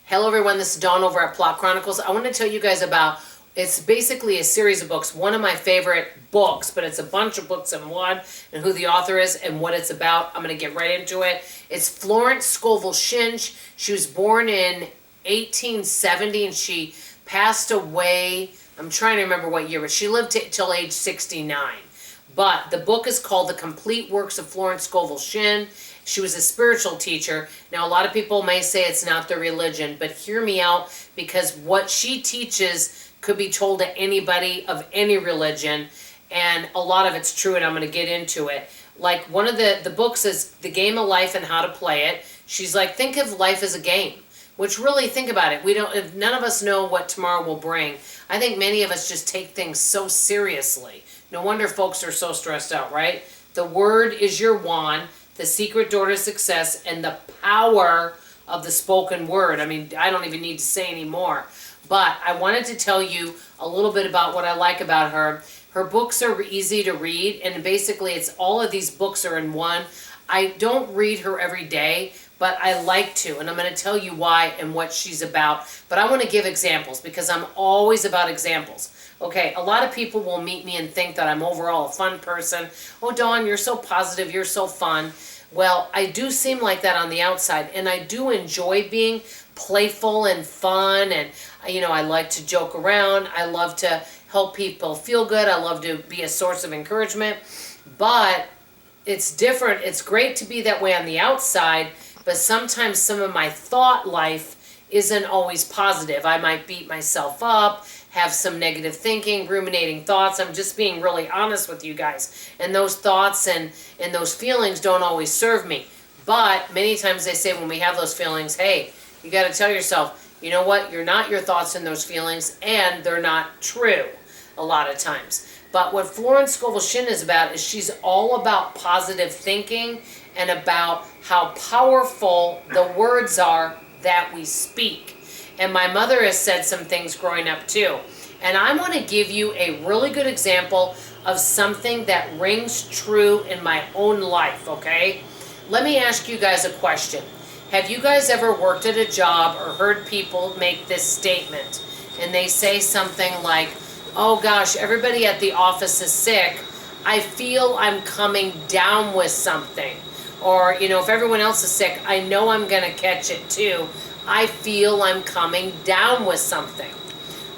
Hello everyone, this is Dawn over at Plot Chronicles. I want to tell you guys about, it's basically a series of books. One of my favorite books, but it's a bunch of books in one, and who the author is and what it's about. I'm going to get right into it. It's Florence Scovel Shinn. She was born in 1870 and she passed away, I'm trying to remember what year, but she lived till age 69. But the book is called The Complete Works of Florence Scovel Shinn. She was a spiritual teacher. Now, a lot of people may say it's not their religion, but hear me out, because what she teaches could be told to anybody of any religion, and a lot of it's true, and I'm going to get into it. Like, one of the books is The Game of Life and How to Play It. She's like, think of life as a game, which really, think about it. If none of us know what tomorrow will bring. I think many of us just take things so seriously. No wonder folks are so stressed out, right? The word is your wand, the secret door to success, and the power of the spoken word. I mean, I don't even need to say any more. But I wanted to tell you a little bit about what I like about her. Her books are easy to read, and basically it's all of these books are in one. I don't read her every day, but I like to, and I'm going to tell you why and what she's about. But I want to give examples, because I'm always about examples. Okay, a lot of people will meet me and think that I'm overall a fun person. Oh, Dawn, you're so positive, you're so fun. Well, I do seem like that on the outside, and I do enjoy being playful and fun, and I like to joke around. I love to help people feel good. I love to be a source of encouragement, but it's different. It's great to be that way on the outside, but sometimes some of my thought life isn't always positive. I might beat myself up, have some negative thinking, ruminating thoughts. I'm just being really honest with you guys. And those thoughts and those feelings don't always serve me. But many times they say when we have those feelings, hey, you got to tell yourself, you know what? You're not your thoughts and those feelings, and they're not true a lot of times. But what Florence Scovel Shinn is about is she's all about positive thinking and about how powerful the words are that we speak. And my mother has said some things growing up too. And I want to give you a really good example of something that rings true in my own life, okay? Let me ask you guys a question. Have you guys ever worked at a job or heard people make this statement? And they say something like, oh gosh, everybody at the office is sick. I feel I'm coming down with something. Or, if everyone else is sick, I know I'm going to catch it too. I feel I'm coming down with something.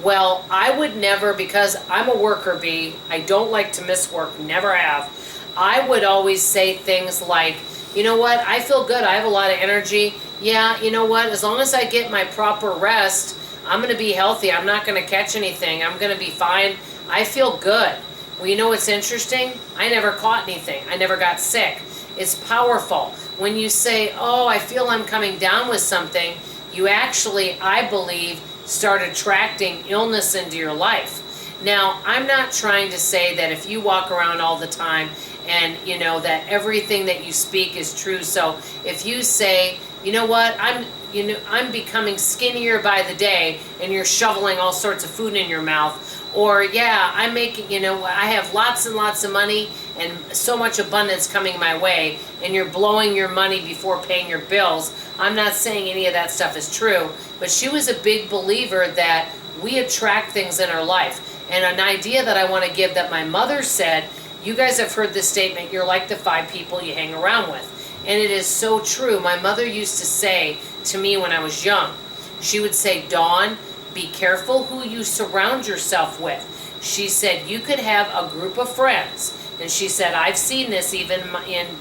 Well, I would never, because I'm a worker bee, I don't like to miss work, never have. I would always say things like, you know what, I feel good, I have a lot of energy. Yeah, you know what, as long as I get my proper rest, I'm going to be healthy, I'm not going to catch anything, I'm going to be fine, I feel good. Well, you know what's interesting? I never caught anything, I never got sick. It's powerful. When you say, oh, I feel I'm coming down with something, you actually, I believe, start attracting illness into your life. Now, I'm not trying to say that if you walk around all the time and, that everything that you speak is true. So if you say, you know what, I'm becoming skinnier by the day, and you're shoveling all sorts of food in your mouth, or yeah, I'm making, I have lots and lots of money and so much abundance coming my way, and you're blowing your money before paying your bills. I'm not saying any of that stuff is true, but she was a big believer that we attract things in our life. And an idea that I want to give that my mother said, you guys have heard this statement, you're like the 5 people you hang around with. And it is so true. My mother used to say to me when I was young, she would say, Dawn, be careful who you surround yourself with. She said you could have a group of friends, and she said I've seen this even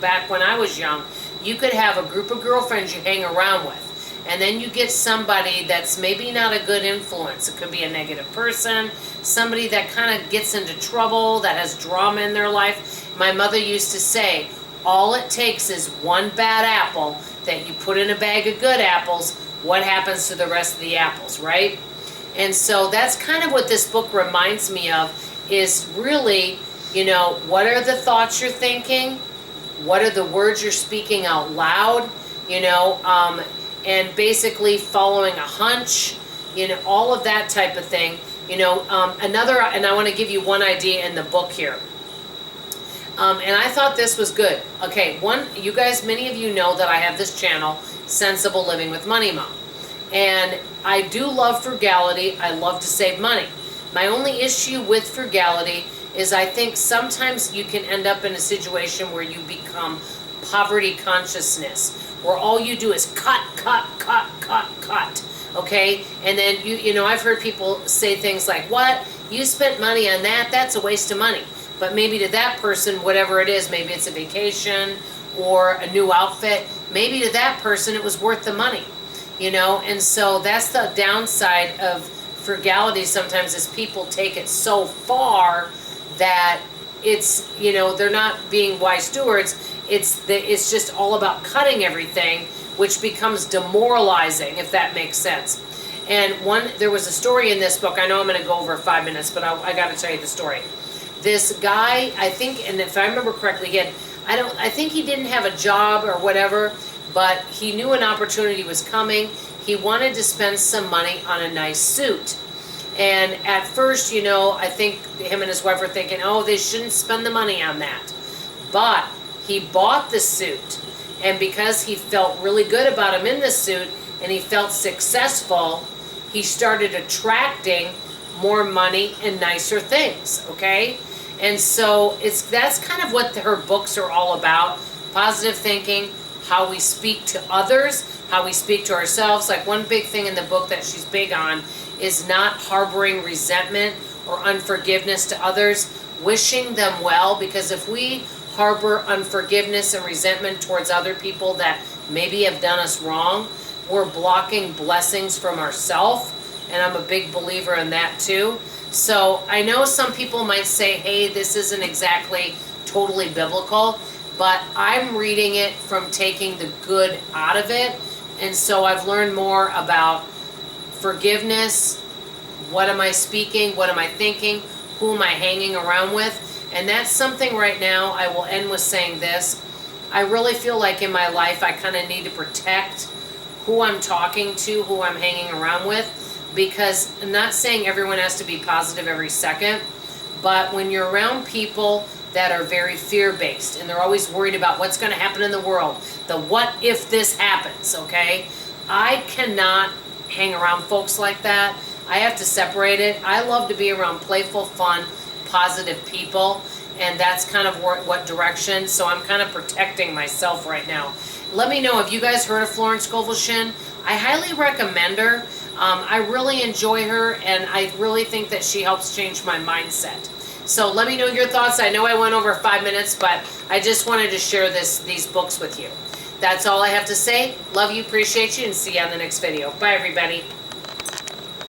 back when I was young. You could have a group of girlfriends you hang around with, and then you get somebody that's maybe not a good influence. It could be a negative person, somebody that kind of gets into trouble, that has drama in their life. My mother used to say, all it takes is one bad apple that you put in a bag of good apples. What happens to the rest of the apples, right? And so that's kind of what this book reminds me of, is really, what are the thoughts you're thinking? What are the words you're speaking out loud? And basically following a hunch, all of that type of thing. And I want to give you one idea in the book here. And I thought this was good. Okay, you guys, many of you know that I have this channel, Sensible Living with Money Mom. And I do love frugality. I love to save money. My only issue with frugality is I think sometimes you can end up in a situation where you become poverty consciousness, where all you do is cut, cut, cut, cut, cut, okay? And then you know, I've heard people say things like, what? You spent money on that? That's a waste of money. But maybe to that person, whatever it is, maybe it's a vacation or a new outfit, maybe to that person it was worth the money, you know? And so that's the downside of frugality sometimes, is people take it so far that it's, you know, they're not being wise stewards. It's just all about cutting everything, which becomes demoralizing, if that makes sense. And there was a story in this book. I know I'm going to go over 5 minutes, but I got to tell you the story. This guy, I think, and if I remember correctly, I think he didn't have a job or whatever, but he knew an opportunity was coming. He wanted to spend some money on a nice suit. And at first, you know, I think him and his wife were thinking, oh, they shouldn't spend the money on that. But he bought the suit, and because he felt really good about him in the suit and he felt successful, he started attracting more money and nicer things, okay? And so that's kind of what her books are all about. Positive thinking, how we speak to others, how we speak to ourselves. Like, one big thing in the book that she's big on is not harboring resentment or unforgiveness to others, wishing them well, because if we harbor unforgiveness and resentment towards other people that maybe have done us wrong, we're blocking blessings from ourselves, and I'm a big believer in that too. So I know some people might say, hey, this isn't exactly totally biblical, but I'm reading it from taking the good out of it, and so I've learned more about forgiveness. What am I speaking? What am I thinking? Who am I hanging around with? And that's something right now. I will end with saying this. I really feel like in my life I kind of need to protect who I'm talking to, who I'm hanging around with, because I'm not saying everyone has to be positive every second, but when you're around people that are very fear-based and they're always worried about what's going to happen in the world, the what if this happens, okay? I cannot hang around folks like that. I have to separate it. I love to be around playful, fun, positive people, and that's kind of what direction. So I'm kind of protecting myself right now. Let me know if you guys heard of Florence Scovel Shinn. I highly recommend her. I really enjoy her, and I really think that she helps change my mindset. So let me know your thoughts. I know I went over 5 minutes, but I just wanted to share these books with you. That's all I have to say. Love you, appreciate you, and see you on the next video. Bye, everybody.